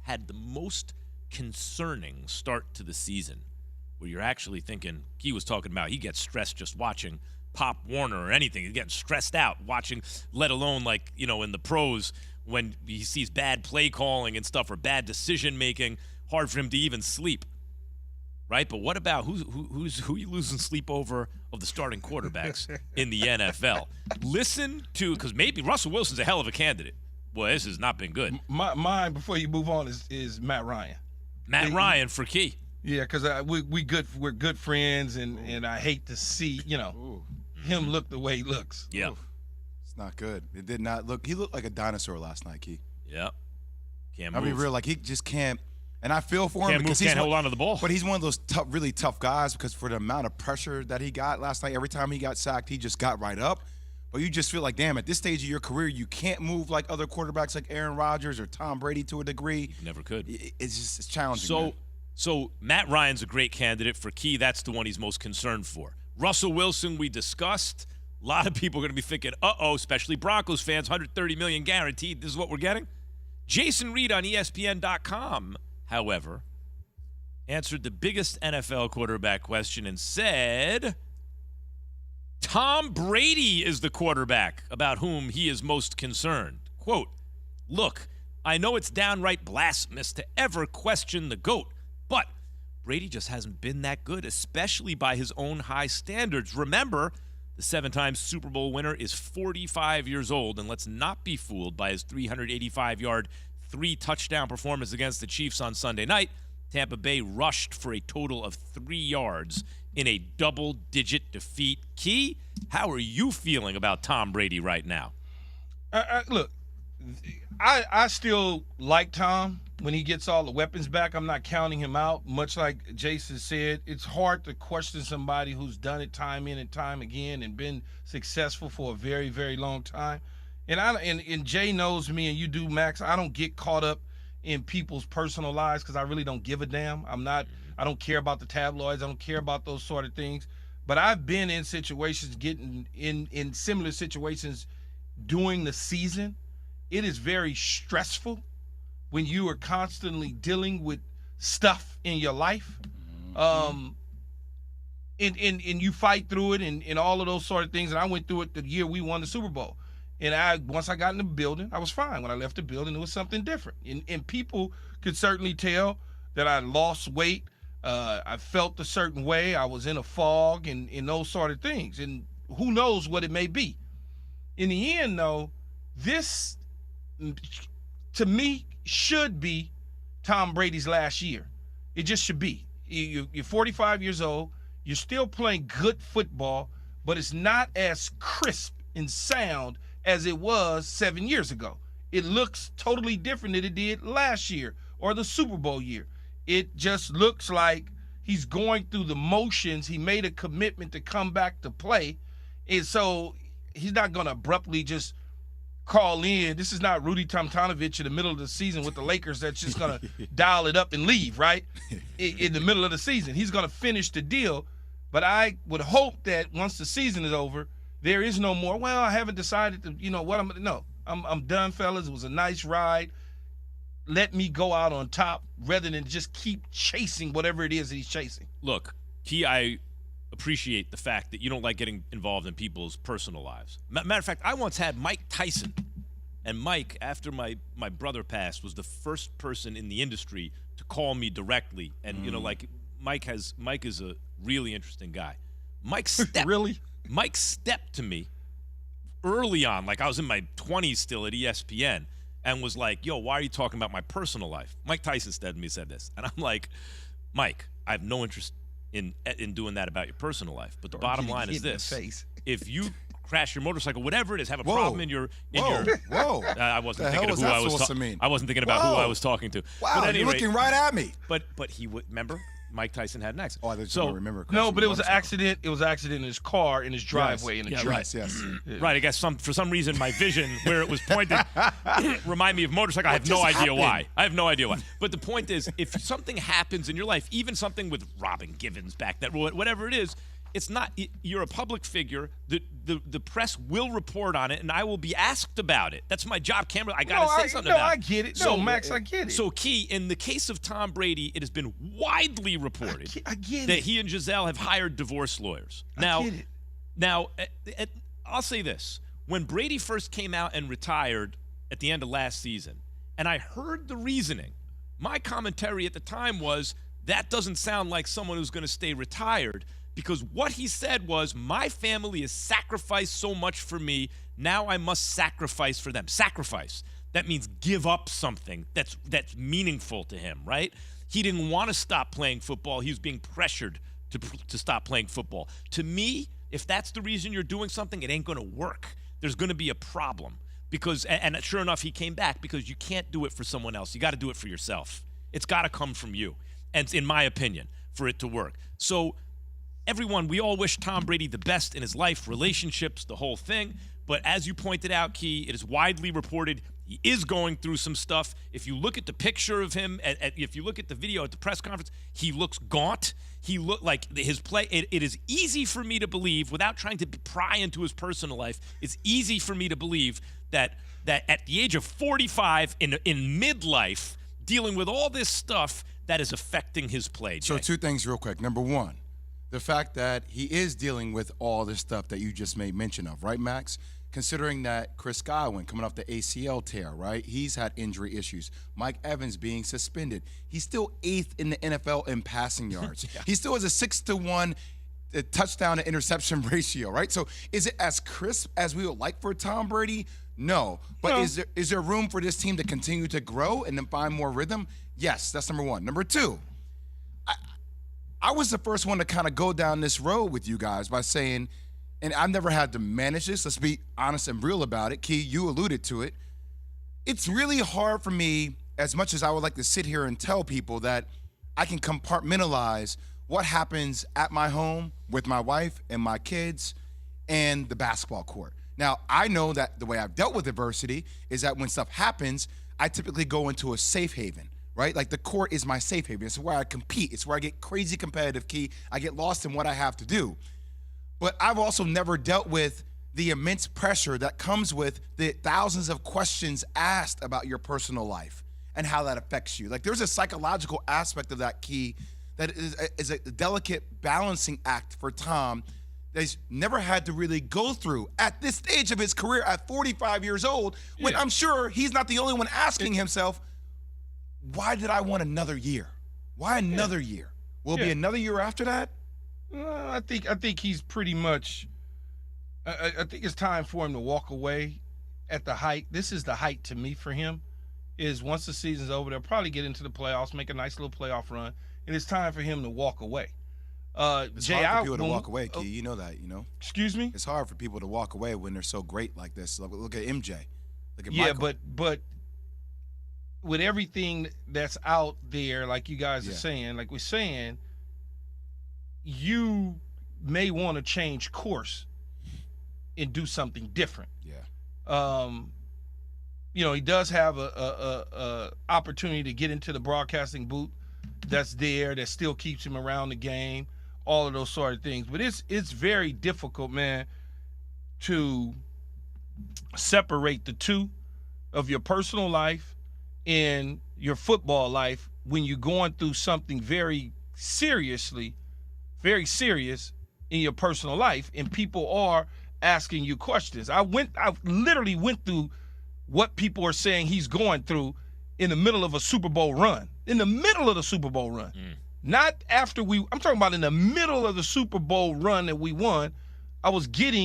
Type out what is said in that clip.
had the most concerning start to the season, where you're actually thinking, he was talking about he gets stressed just watching Pop Warner or anything. He's getting stressed out watching, let alone in the pros when he sees bad play calling and stuff or bad decision making, hard for him to even sleep. Right? But what about who you losing sleep over of the starting quarterbacks in the NFL? Listen to, because maybe Russell Wilson's a hell of a candidate. Boy, this has not been good. Mine, before you move on, is Matt Ryan. Matt Ryan for Key. Yeah, because we're good friends, and I hate to see him look the way he looks. Yeah, it's not good. It did not look. He looked like a dinosaur last night, Key. Yeah, can't move. I mean, real, like he just can't. And I feel for him because can't hold on to the ball. But he's one of those really tough guys because for the amount of pressure that he got last night, every time he got sacked, he just got right up. But you just feel like, damn, at this stage of your career, you can't move like other quarterbacks like Aaron Rodgers or Tom Brady to a degree. You never could. It's challenging. So Matt Ryan's a great candidate for Key. That's the one he's most concerned for. Russell Wilson, we discussed. A lot of people are going to be thinking, especially Broncos fans, $130 million guaranteed. This is what we're getting. Jason Reed on ESPN.com, however, answered the biggest NFL quarterback question and said Tom Brady is the quarterback about whom he is most concerned. Quote, look, I know it's downright blasphemous to ever question the GOAT, but Brady just hasn't been that good, especially by his own high standards. Remember, the 7-time Super Bowl winner is 45 years old, and let's not be fooled by his 385-yard, 3-touchdown performance against the Chiefs on Sunday night. Tampa Bay rushed for a total of 3 yards in a double-digit defeat. Key, how are you feeling about Tom Brady right now? Look, I still like Tom when he gets all the weapons back. I'm not counting him out. Much like Jason said, it's hard to question somebody who's done it time in and time again and been successful for a very, very long time. And Jay knows me, and you do, Max. I don't get caught up in people's personal lives because I really don't give a damn. I don't care about the tabloids. I don't care about those sort of things. But I've been in situations, getting in similar situations during the season. It is very stressful when you are constantly dealing with stuff in your life. And you fight through it and all of those sort of things. And I went through it the year we won the Super Bowl. And once I got in the building, I was fine. When I left the building, it was something different. And people could certainly tell that I lost weight. I felt a certain way. I was in a fog and those sort of things. And who knows what it may be. In the end, though, this, to me, should be Tom Brady's last year. It just should be. You're 45 years old. You're still playing good football, but it's not as crisp and sound as it was 7 years ago. It looks totally different than it did last year or the Super Bowl year. It just looks like he's going through the motions. He made a commitment to come back to play, and so he's not going to abruptly just call in. This is not Rudy Tomjanovich in the middle of the season with the Lakers that's just going to dial it up and leave, right? In the middle of the season. He's going to finish the deal, but I would hope that once the season is over, there is no more, well, I haven't decided to, I'm done, fellas. It was a nice ride. Let me go out on top rather than just keep chasing whatever it is that he's chasing. Look, Key, I appreciate the fact that you don't like getting involved in people's personal lives. Matter of fact, I once had Mike Tyson, and Mike, after my brother passed, was the first person in the industry to call me directly. And, Mike is a really interesting guy. Mike stepped. Really? Mike stepped to me early on, like I was in my 20s still at ESPN, and was like, yo, why are you talking about my personal life? Mike Tyson said this. And I'm like, Mike, I have no interest in doing that about your personal life. But the bottom line is this. If you crash your motorcycle, whatever it is, have a problem in your I wasn't thinking of who I was I wasn't thinking about who I was talking to. Wow, but you're looking right at me. But he would remember Mike Tyson had an accident. Oh, I don't remember. No, but it was an accident. It was an accident in his car, in his driveway, in the truck. Yes. Right. I guess for some reason my vision where it was pointed remind me of motorcycle. I have no idea why. But the point is, if something happens in your life, even something with Robin Givens back then, whatever it is, It's not. You're a public figure. The press will report on it, and I will be asked about it. That's my job, Cameron. I gotta say something about it. I get it. No, Max, I get it. So, Key, in the case of Tom Brady, it has been widely reported I get that it. he and Giselle have hired divorce lawyers. I get it. Now, I'll say this: when Brady first came out and retired at the end of last season, and I heard the reasoning, my commentary at the time was that doesn't sound like someone who's going to stay retired. Because what he said was, my family has sacrificed so much for me, now I must sacrifice for them. Sacrifice. That means give up something that's meaningful to him, right? He didn't want to stop playing football. He was being pressured to stop playing football. To me, if that's the reason you're doing something, it ain't going to work. There's going to be a problem. Because, and sure enough, he came back because you can't do it for someone else. You got to do it for yourself. It's got to come from you. And in my opinion, for it to work. So, everyone, we all wish Tom Brady the best in his life, relationships, the whole thing. But as you pointed out, Key, it is widely reported he is going through some stuff. If you look at the picture of him, if you look at the video at the press conference, he looks gaunt. He looked like his play. It is easy for me to believe, without trying to pry into his personal life, it's easy for me to believe that at the age of 45, in midlife, dealing with all this stuff, that is affecting his play, Jay. So 2 things real quick. Number 1, the fact that he is dealing with all this stuff that you just made mention of, right, Max? Considering that Chris Godwin coming off the ACL tear, right? He's had injury issues. Mike Evans being suspended. He's still 8th in the NFL in passing yards. Yeah. He still has a 6-to-1 touchdown to interception ratio, right? So is it as crisp as we would like for Tom Brady? No. But No. is there room for this team to continue to grow and then find more rhythm? Yes, that's number 1. Number 2, I was the first one to kind of go down this road with you guys by saying, and I've never had to manage this, let's be honest and real about it. Key, you alluded to it. It's really hard for me, as much as I would like to sit here and tell people that I can compartmentalize what happens at my home with my wife and my kids and the basketball court. Now, I know that the way I've dealt with adversity is that when stuff happens, I typically go into a safe haven. Right? Like the court is my safe haven. It's where I compete. It's where I get crazy competitive, Key. I get lost in what I have to do. But I've also never dealt with the immense pressure that comes with the thousands of questions asked about your personal life and how that affects you. Like there's a psychological aspect of that, Key, that is a delicate balancing act for Tom that he's never had to really go through at this stage of his career at 45 years old, when I'm sure he's not the only one asking himself, why did I want another year? Why another year? Will it be another year after that? I think he's pretty much. I think it's time for him to walk away at the height. This is the height to me for him. Is once the season's over, they'll probably get into the playoffs, make a nice little playoff run, and it's time for him to walk away. It's hard for people to walk away, Key. You know that, you know. Excuse me. It's hard for people to walk away when they're so great like this. Look at MJ. Look at Yeah, Michael. but with everything that's out there, like you guys are saying, like we're saying, you may want to change course and do something different. Yeah. He does have a opportunity to get into the broadcasting booth that's there, that still keeps him around the game, all of those sort of things. But it's very difficult, man, to separate the two of your personal life in your football life when you're going through something very serious in your personal life, and people are asking you questions. I literally went through what people are saying he's going through in the middle of a Super Bowl run. In the middle of the Super Bowl run. Not after I'm talking about in the middle of the Super Bowl run that we won. I was getting